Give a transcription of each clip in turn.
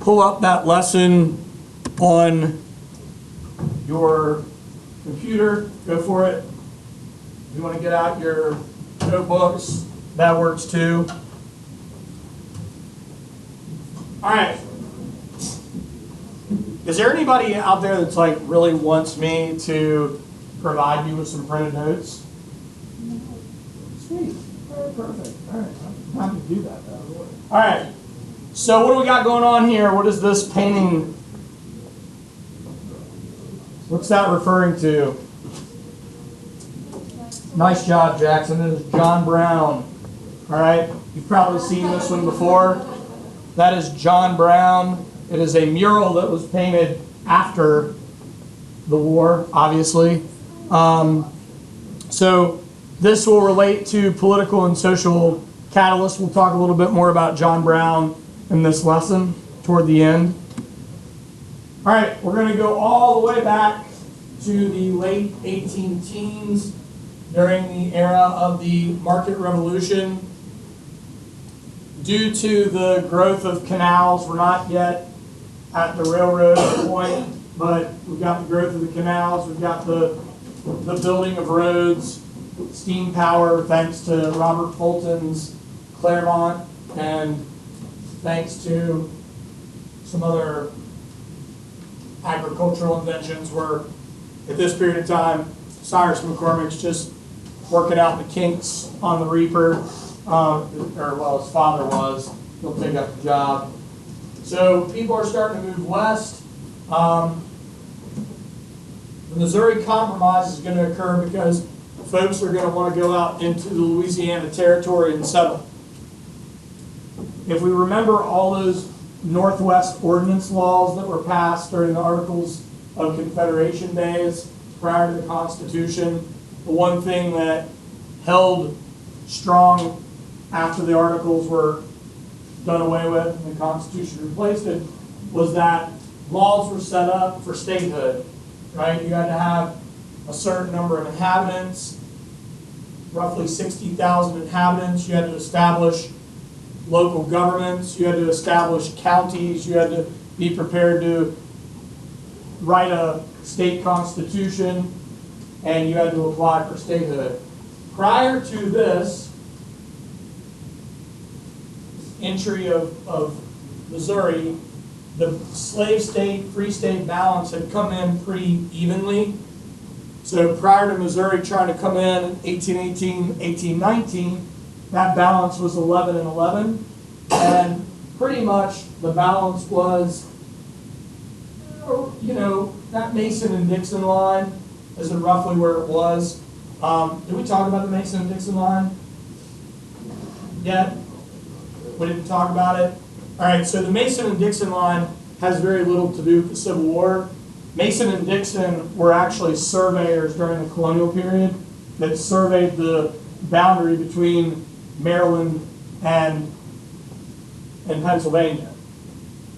pull up that lesson on your computer, go for it. If you want to get out your notebooks, that works too. All right. Is there anybody out there that's like really wants me to provide you with some printed notes? Sweet. All right, perfect. All right. I'm happy to do that though. All right. So what do we got going on here? What is this painting? What's that referring to? Nice job, Jackson. It is John Brown. All right. You've probably seen this one before. That is John Brown. It is a mural that was painted after the war, obviously. So this will relate to political and social catalysts. We'll talk a little bit more about John Brown in this lesson toward the end. All right, we're going to go all the way back to the late 18 teens during the era of the market revolution. Due to the growth of canals, we're not yet at the railroad point, but we've got the growth of the canals, we've got the building of roads, steam power, thanks to Robert Fulton's Claremont, and thanks to some other agricultural inventions where, at this period of time, Cyrus McCormick's just working out the kinks on the reaper, or well, his father was. He'll take up the job. So people are starting to move west. The Missouri Compromise is going to occur because folks are going to want to go out into the Louisiana Territory and settle. If we remember all those Northwest Ordinance laws that were passed during the Articles of Confederation days prior to the Constitution, the one thing that held strong after the Articles were done away with and the Constitution replaced it was that laws were set up for statehood, right? You had to have a certain number of inhabitants, roughly 60,000 inhabitants. You had to establish local governments. You had to establish counties. You had to be prepared to write a state constitution, and you had to apply for statehood. Prior to this entry of Missouri, the slave state, free state balance had come in pretty evenly. So prior to Missouri trying to come in 1818, 1819, that balance was 11 and 11. And pretty much the balance was, that Mason and Dixon line is roughly where it was. Did we talk about the Mason and Dixon line yet? We didn't talk about it. All right, so the Mason and Dixon line has very little to do with the Civil War. Mason and Dixon were actually surveyors during the colonial period that surveyed the boundary between Maryland and Pennsylvania.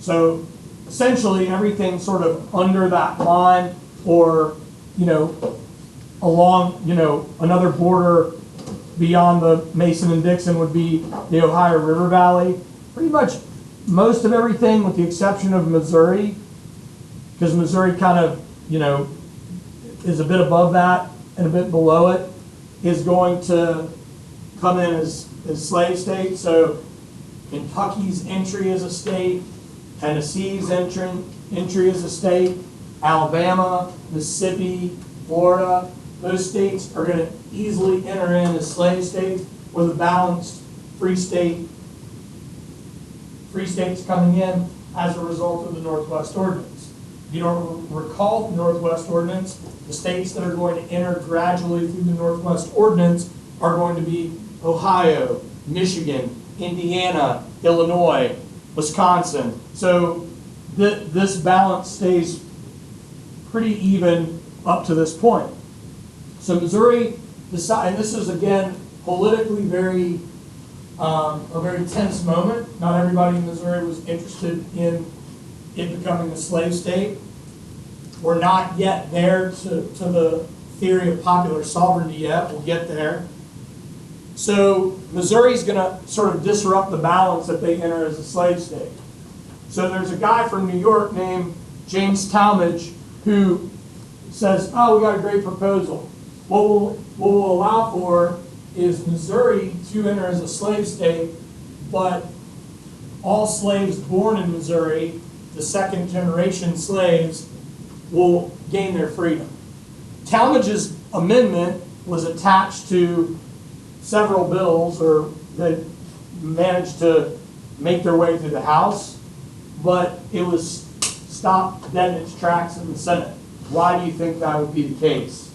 So essentially everything sort of under that line or, along, another border beyond the Mason and Dixon would be the Ohio River Valley. Pretty much most of everything with the exception of Missouri, because Missouri kind of, is a bit above that and a bit below it, is going to come in as slave state. So Kentucky's entry as a state, Tennessee's entry as a state, Alabama, Mississippi, Florida, those states are going to easily enter in as slave states with a balanced free states coming in as a result of the Northwest Ordinance. If you don't recall the Northwest Ordinance, the states that are going to enter gradually through the Northwest Ordinance are going to be Ohio, Michigan, Indiana, Illinois, Wisconsin. So this balance stays pretty even up to this point. So Missouri decided, and this is again politically a very tense moment. Not everybody in Missouri was interested in it becoming a slave state. We're not yet there to the theory of popular sovereignty yet. We'll get there. So Missouri's going to sort of disrupt the balance that they enter as a slave state. So there's a guy from New York named James Talmage who says, oh, we got a great proposal. What we'll allow for is Missouri to enter as a slave state, but all slaves born in Missouri, the second generation slaves, will gain their freedom. Talmage's amendment was attached to several bills or that managed to make their way through the House, but it was stopped dead in its tracks in the Senate. Why do you think that would be the case?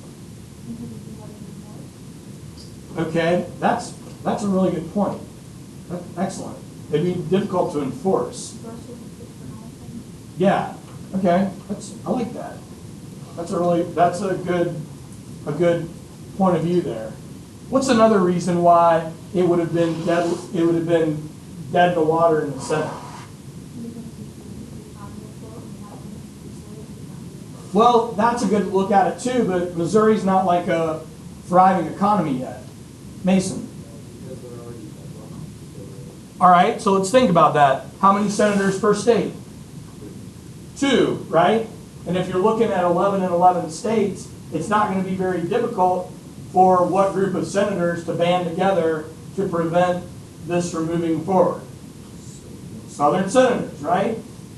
Okay, that's a really good point. Excellent. It'd be difficult to enforce. Yeah. Okay. I like that. That's a good point of view there. What's another reason why it would have been dead? It would have been dead in the water in the Senate. Well, that's a good look at it too, but Missouri's not like a thriving economy yet. Mason. All right, so let's think about that. How many senators per state? 2, right? And if you're looking at 11 and 11 states, it's not going to be very difficult for what group of senators to band together to prevent this from moving forward? Southern senators, right?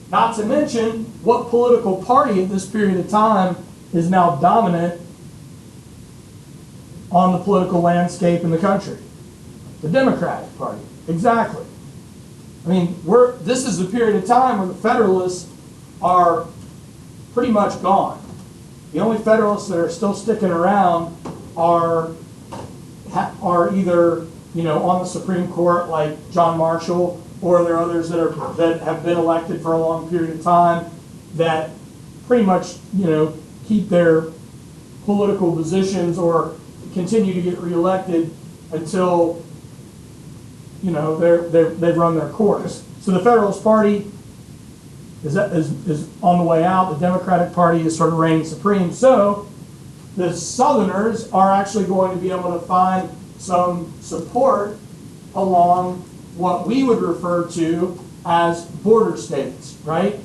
Not to mention, what political party at this period of time is now dominant on the political landscape in the country? The Democratic Party. Exactly. I mean, this is the period of time where the Federalists are pretty much gone. The only Federalists that are still sticking around are either on the Supreme Court like John Marshall, or there are others that have been elected for a long period of time that pretty much keep their political positions or continue to get reelected until they've run their course. So the Federalist Party is on the way out. The Democratic Party is sort of reigning supreme. So the Southerners are actually going to be able to find some support along what we would refer to as border states, right?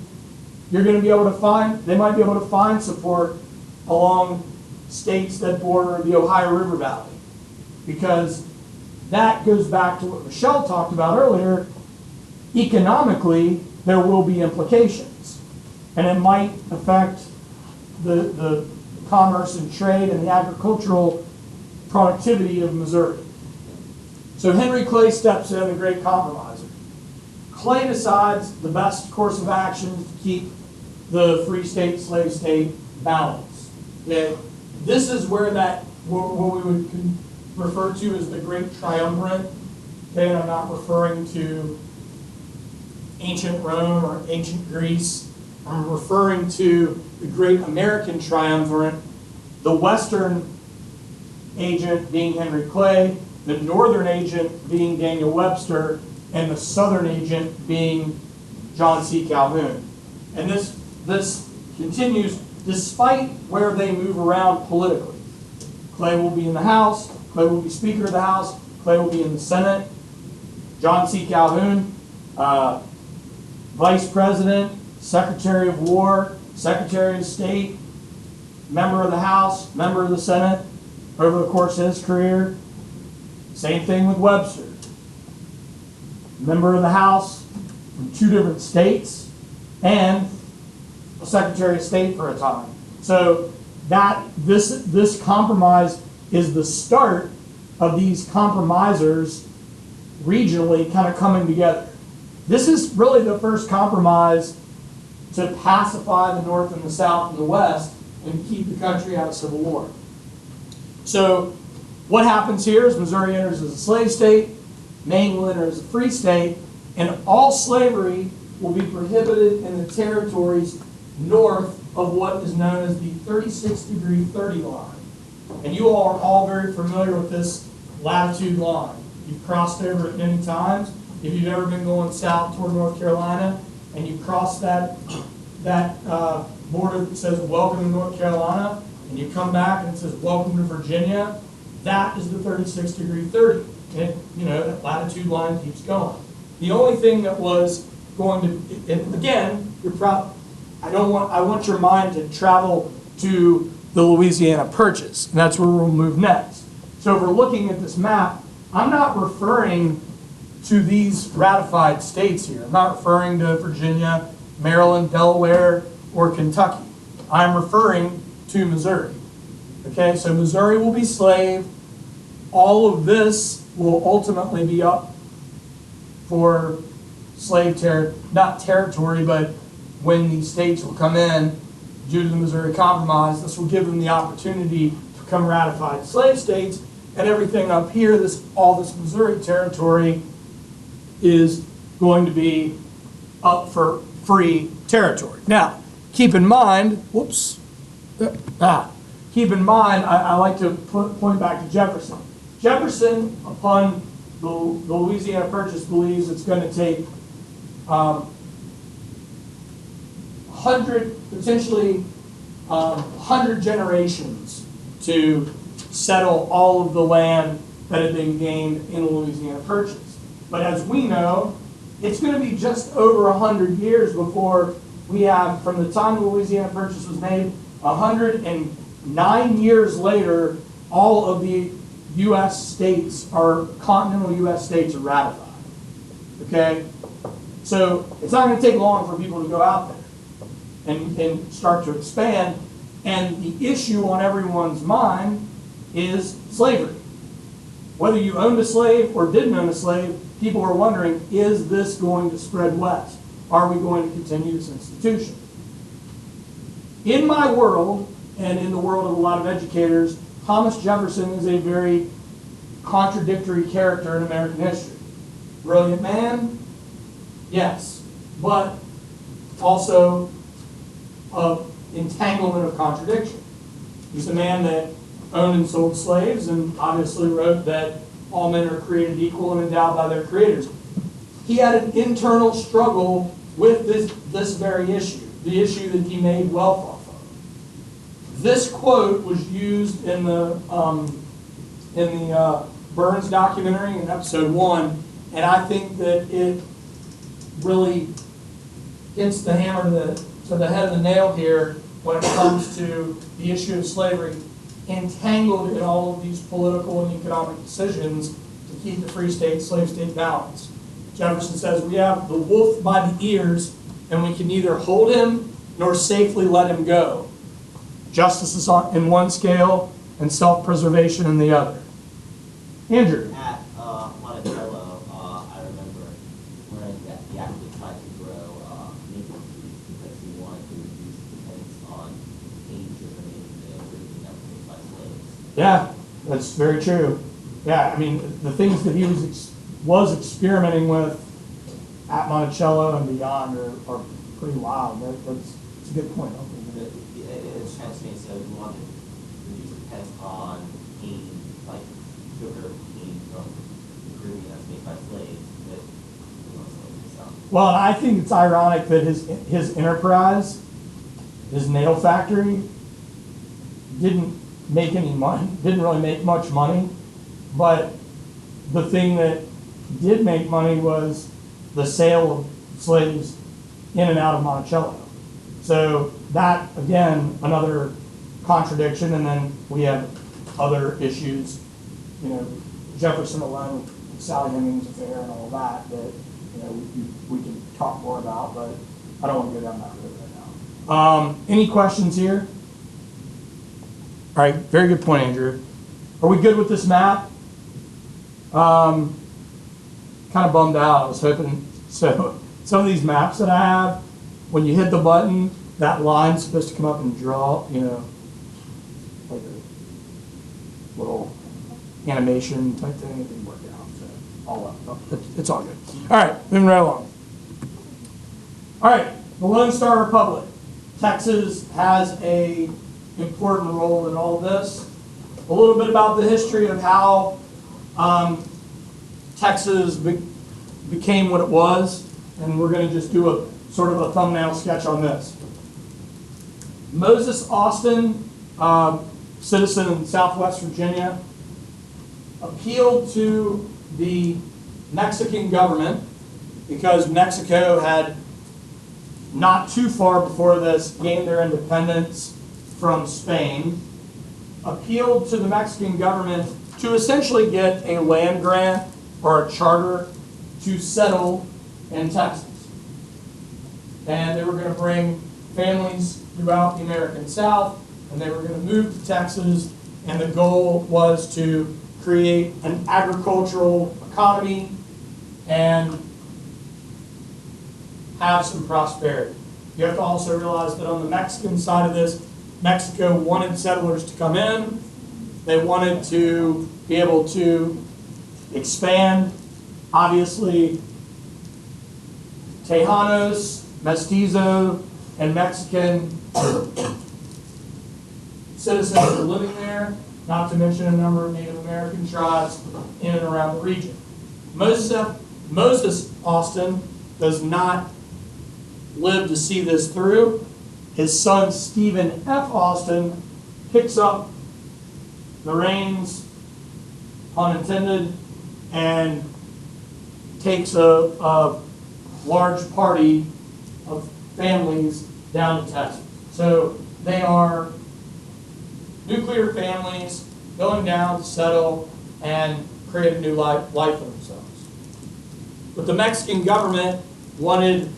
They might be able to find support along states that border the Ohio River Valley, because that goes back to what Michelle talked about earlier. Economically, there will be implications, and it might affect the commerce and trade and the agricultural productivity of Missouri. So Henry Clay steps in, the great compromiser. Clay decides the best course of action is to keep the free state, slave state balance. Okay? This is where what we would refer to as the Great Triumvirate. Okay, and I'm not referring to ancient Rome or ancient Greece. I'm referring to the Great American Triumvirate, the Western agent being Henry Clay, the Northern agent being Daniel Webster, and the Southern agent being John C. Calhoun. And this continues despite where they move around politically. Clay will be in the House, Clay will be Speaker of the House, Clay will be in the Senate. John C. Calhoun, Vice President, Secretary of War, Secretary of State, member of the House, member of the Senate over the course of his career. Same thing with Webster. Member of the House from 2 different states and a Secretary of State for a time. So this compromise is the start of these compromisers regionally kind of coming together. This is really the first compromise to pacify the North and the South and the West and keep the country out of civil war. So what happens here is Missouri enters as a slave state, Maine will enter as a free state, and all slavery will be prohibited in the territories north of what is known as the 36° 30 line. And you all are all very familiar with this latitude line. You've crossed over it many times. If you've ever been going south toward North Carolina and you cross that border that says welcome to North Carolina, and you come back and it says welcome to Virginia, that is the 36° 30. And that latitude line keeps going. The only thing that was going to, and again, I want your mind to travel to the Louisiana Purchase, and that's where we'll move next. So if we're looking at this map, I'm not referring to these ratified states here. I'm not referring to Virginia, Maryland, Delaware, or Kentucky. I'm referring to Missouri. Okay, so Missouri will be slave. All of this will ultimately be up for slave not territory, but when these states will come in due to the Missouri Compromise, this will give them the opportunity to become ratified slave states, and everything up here, all this Missouri territory is going to be up for free territory. Now, keep in mind, keep in mind, I like to point back to Jefferson. Jefferson, upon the Louisiana Purchase, believes it's going to take 100 generations to settle all of the land that had been gained in the Louisiana Purchase. But as we know, it's going to be just over 100 years before we have, from the time the Louisiana Purchase was made, 109 years later, all of the U.S. states continental U.S. states are ratified. Okay? So it's not going to take long for people to go out there and start to expand. And the issue on everyone's mind is slavery. Whether you owned a slave or didn't own a slave, people are wondering, is this going to spread west? Are we going to continue this institution? In my world, and in the world of a lot of educators, Thomas Jefferson is a very contradictory character in American history. Brilliant man, yes, but also an entanglement of contradiction. He's a man that owned and sold slaves and obviously wrote that all men are created equal and endowed by their creators. He had an internal struggle with this very issue, the issue that he made wealth off of. This quote was used in the Burns documentary in episode 1, and I think that it really hits the hammer to the head of the nail here when it comes to the issue of slavery, entangled in all of these political and economic decisions to keep the free state, slave state balance. Jefferson says we have the wolf by the ears, and we can neither hold him nor safely let him go. Justice is in one scale and self-preservation in the other. Andrew. At Monticello, I remember learning that he actually tried to grow maple trees because he wanted to reduce dependence on age of the native that was made by slaves. Yeah, that's very true. Yeah, I mean, the things that he was experimenting with at Monticello and beyond are pretty wild. That's a good point. It's fascinating. So he wanted to reduce dependence on cane, like sugar cane from the Caribbean that's made by slaves. That he wants to make himself. Well, I think it's ironic that his enterprise, his nail factory, didn't make any money, didn't really make much money, but the thing that did make money was the sale of slaves in and out of Monticello. So that, again, another contradiction, and then we have other issues, Jefferson alone, Sally Hemings affair and all that we can talk more about, but I don't want to go down that road right now. Any questions here? All right, very good point, Andrew. Are we good with this map? Kind of bummed out. I was hoping, so some of these maps that I have, when you hit the button, that line's supposed to come up and draw, like a little animation type thing. It didn't work out. So it's all good. All right, moving right along. All right, the Lone Star Republic. Texas has a important role in all of this. A little bit about the history of how Texas became what it was, and we're going to just do a sort of a thumbnail sketch on this. Moses Austin, citizen in Southwest Virginia, appealed to the Mexican government because Mexico had not too far before this gained their independence from Spain, appealed to the Mexican government to essentially get a land grant or a charter to settle in Texas. And they were going to bring families throughout the American South, and they were going to move to Texas, and the goal was to create an agricultural economy and have some prosperity. You have to also realize that on the Mexican side of this, Mexico wanted settlers to come in. They wanted to be able to expand. Obviously, Tejanos, Mestizo, and Mexican citizens were living there, not to mention a number of Native American tribes in and around the region. Moses Austin does not live to see this through. His son, Stephen F. Austin, picks up the reins, pun intended, and takes a large party of families down to Texas. So they are nuclear families going down to settle and create a new life for themselves. But the Mexican government wanted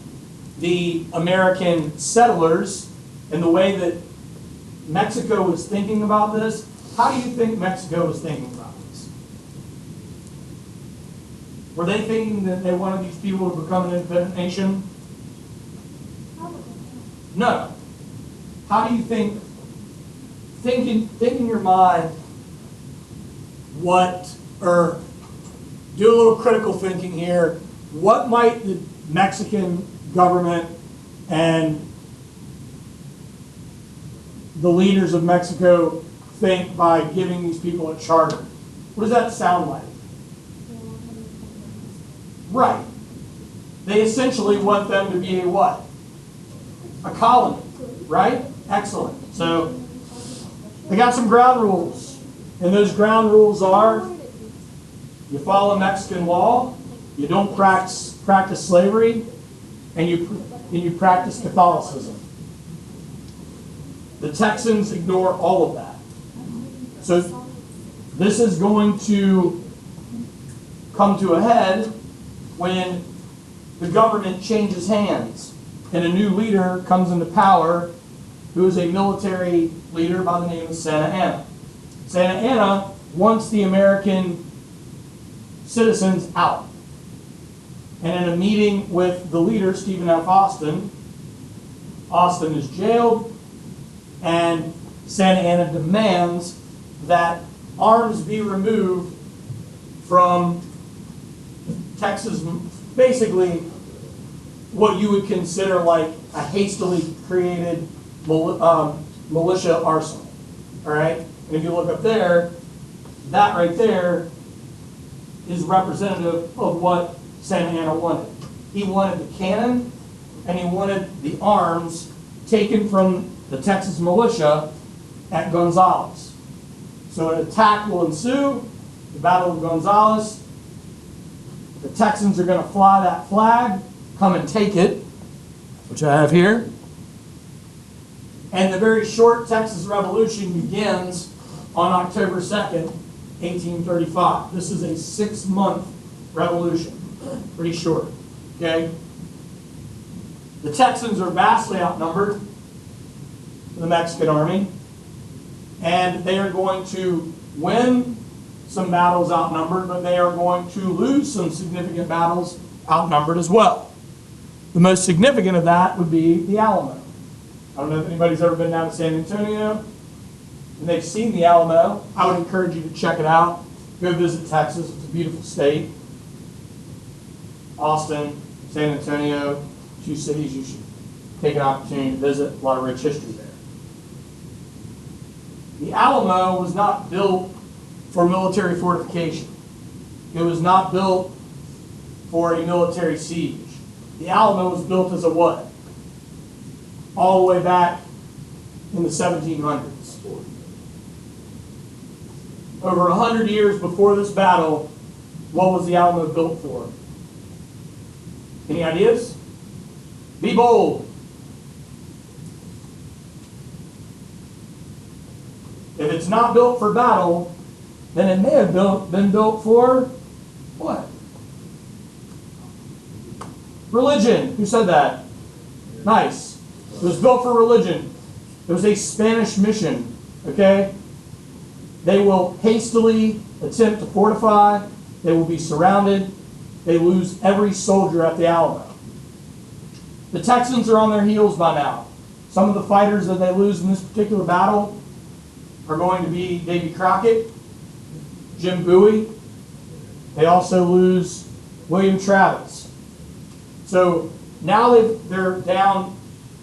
the American settlers, and the way that Mexico was thinking about this, how do you think Mexico was thinking about this? Were they thinking that they wanted these people to become an independent nation? No. How do you think in your mind or do a little critical thinking here, what might the Mexican government and the leaders of Mexico think by giving these people a charter? What does that sound like? Right. They essentially want them to be a what? A colony, right? Excellent. So they got some ground rules, and those ground rules are: you follow Mexican law, you don't practice slavery, and you practice Catholicism. The Texans ignore all of that. So this is going to come to a head when the government changes hands and a new leader comes into power who is a military leader by the name of Santa Anna. Santa Anna wants the American citizens out. And in a meeting with the leader, Stephen F. Austin, Austin is jailed, and Santa Anna demands that arms be removed from Texas, basically what you would consider like a hastily created militia arsenal. All right? And if you look up there, that right there is representative of what Santa Anna wanted. He wanted the cannon, and he wanted the arms taken from the Texas militia at Gonzales. So an attack will ensue, the Battle of Gonzales. The Texans are going to fly that flag, come and take it, which I have here. And the very short Texas Revolution begins on October 2nd, 1835. This is a 6-month revolution. Pretty short, okay? The Texans are vastly outnumbered to the Mexican army, and they are going to win some battles outnumbered, but they are going to lose some significant battles outnumbered as well. The most significant of that would be the Alamo. I don't know if anybody's ever been down to San Antonio and they've seen the Alamo. I would encourage you to check it out. Go visit Texas. It's a beautiful state. Austin, San Antonio, 2 cities you should take an opportunity to visit. A lot of rich history there. The Alamo was not built for military fortification. It was not built for a military siege. The Alamo was built as a what? All the way back in the 1700s. Over 100 years before this battle, what was the Alamo built for? Any ideas? Be bold. If it's not built for battle, then it may have been built for what? Religion. Who said that? Nice. It was built for religion. It was a Spanish mission. Okay? They will hastily attempt to fortify. They will be surrounded. They lose every soldier at the Alamo. The Texans are on their heels by now. Some of the fighters that they lose in this particular battle are going to be Davy Crockett, Jim Bowie. They also lose William Travis. So now they're down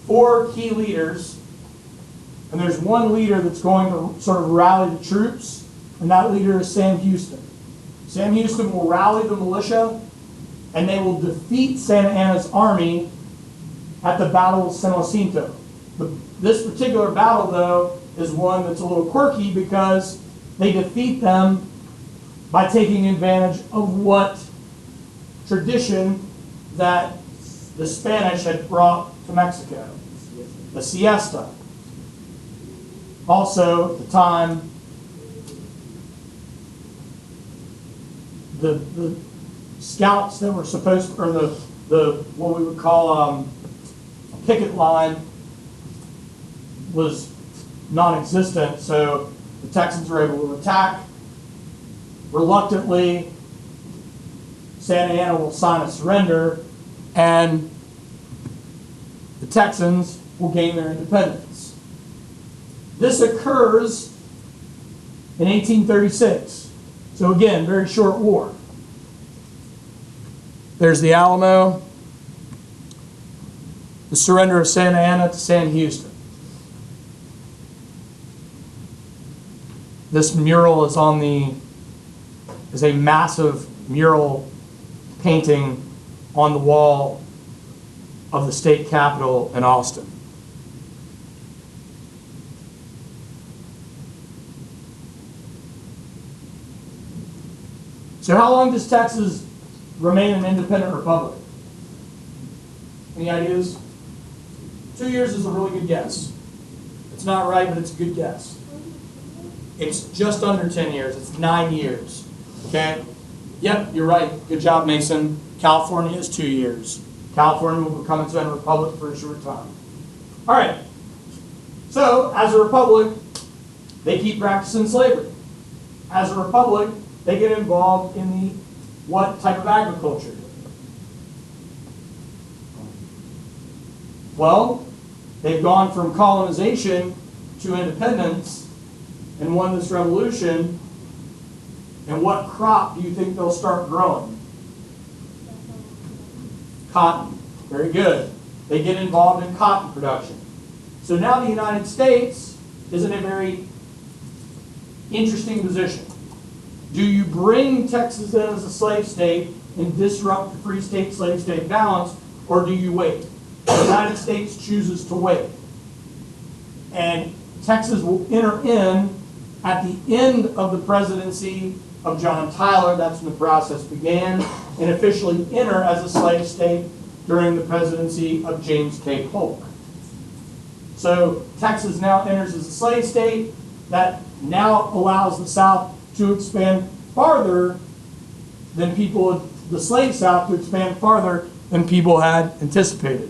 4 key leaders, and there's one leader that's going to sort of rally the troops, and that leader is Sam Houston. Sam Houston will rally the militia, and they will defeat Santa Anna's army at the Battle of San Jacinto. This particular battle, though, is one that's a little quirky because they defeat them by taking advantage of what tradition that the Spanish had brought to Mexico, the siesta. Also, at the time, the scouts that were supposed to, or the what we would call a picket line was non-existent, so the Texans were able to attack. Reluctantly, Santa Anna will sign a surrender, and the Texans will gain their independence. This occurs in 1836. So again, very short war. There's the Alamo, the surrender of Santa Anna to Sam Houston. This mural is a massive mural painting on the wall of the state capitol in Austin. So how long does Texas remain an independent republic? Any ideas? 2 years is a really good guess. It's not right, but it's a good guess. It's just under 10 years. It's 9 years. Okay? Yep, you're right. Good job, Mason. California is 2 years. California will become its own republic for a short time. All right. So, as a republic, they keep practicing slavery. As a republic, they get involved in the what type of agriculture? Well, they've gone from colonization to independence and won this revolution. And what crop do you think they'll start growing? Cotton. Very good. They get involved in cotton production. So now the United States is in a very interesting position. Do you bring Texas in as a slave state and disrupt the free state, slave state balance, or do you wait? The United States chooses to wait. And Texas will enter in at the end of the presidency of John Tyler. That's when the process began, and officially enter as a slave state during the presidency of James K. Polk. So Texas now enters as a slave state. That now allows the South to expand farther than the slave South to expand farther than people had anticipated.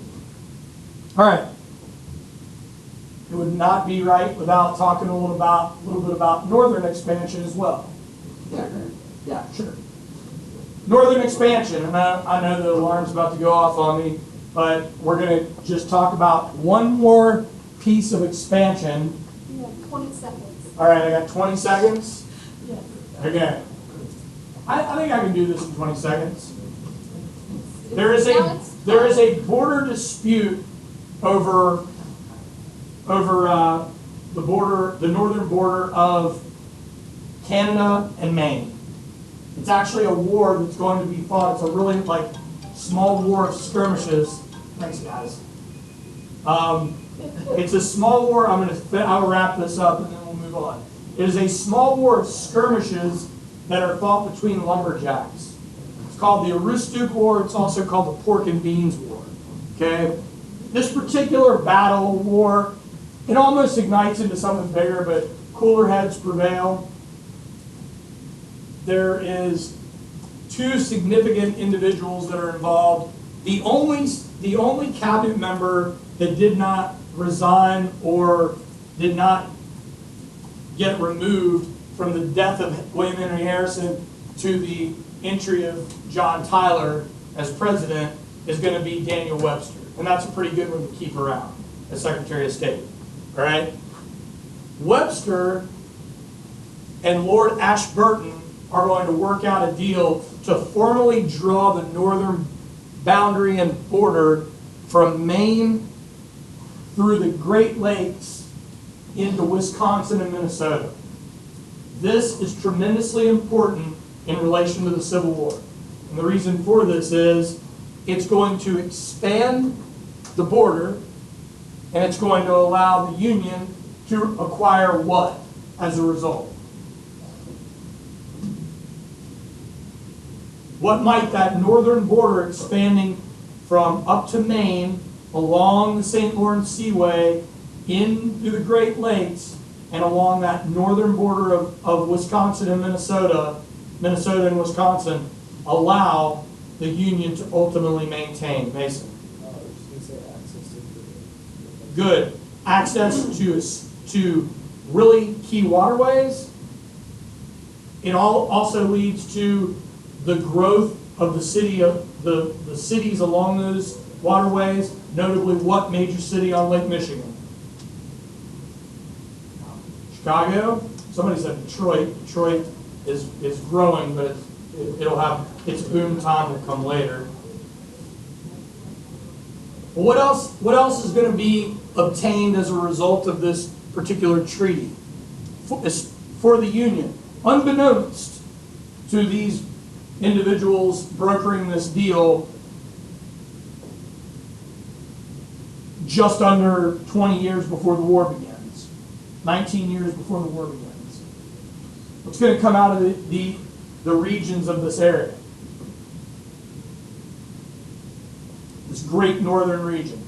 All right. It would not be right without talking a little bit about northern expansion as well. Yeah, sure. Northern expansion, and I know the alarm's about to go off on me, but we're going to just talk about one more piece of expansion. You have 20 seconds. All right, I got 20 seconds. Yes. Okay. I think I can do this in 20 seconds. There is a border dispute over the northern border of Canada and Maine. It's actually a war that's going to be fought. It's a really small war of skirmishes. Thanks, guys. It's a small war. I'll wrap this up and then we'll move on. It is a small war of skirmishes that are fought between lumberjacks. It's called the Aroostook War. It's also called the Pork and Beans War. Okay? This particular battle war, it almost ignites into something bigger, but cooler heads prevail. There is two significant individuals that are involved. The only cabinet member that did not resign or did not get removed from the death of William Henry Harrison to the entry of John Tyler as president is going to be Daniel Webster. And that's a pretty good one to keep around as Secretary of State. All right? Webster and Lord Ashburton are going to work out a deal to formally draw the northern boundary and border from Maine through the Great Lakes into Wisconsin and Minnesota. This is tremendously important in relation to the Civil War. And the reason for this is it's going to expand the border, and it's going to allow the Union to acquire what as a result? What might that northern border expanding from up to Maine, along the St. Lawrence Seaway, into the Great Lakes, and along that northern border of Wisconsin and Minnesota and Wisconsin, allow the Union to ultimately maintain? Mason? Good. Access to really key waterways. It also leads to the growth of the city of the cities along those waterways, notably what major city on Lake Michigan? Chicago? Somebody said Detroit. Detroit is growing, but it'll have its boom time will come later. But what else is going to be obtained as a result of this particular treaty for the Union? Unbeknownst to these individuals brokering this deal just under 20 years before the war begins, 19 years before the war begins. What's going to come out of the regions of this area? This great northern region.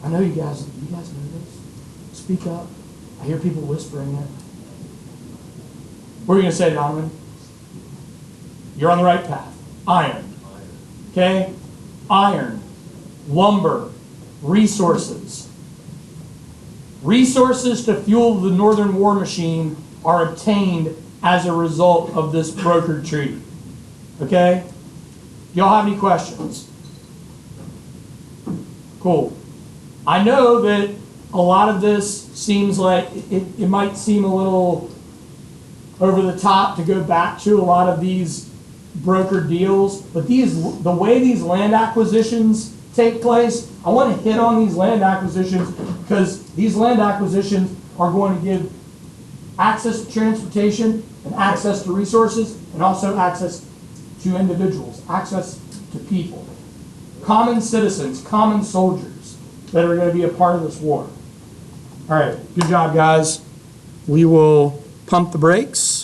I know you guys know this. Speak up. I hear people whispering it. What are you going to say, Donovan? You're on the right path. Iron. Okay? Iron. Lumber. Resources. Resources to fuel the Northern War Machine are obtained as a result of this brokered treaty. Okay? Y'all have any questions? Cool. I know that a lot of this seems like it might seem a little over the top to go back to a lot of these brokered deals, but the way these land acquisitions take place, I want to hit on these land acquisitions because these land acquisitions are going to give access to transportation and access to resources and also access to individuals, access to people, common citizens, common soldiers that are going to be a part of this war. All right, good job, guys. We will pump the brakes.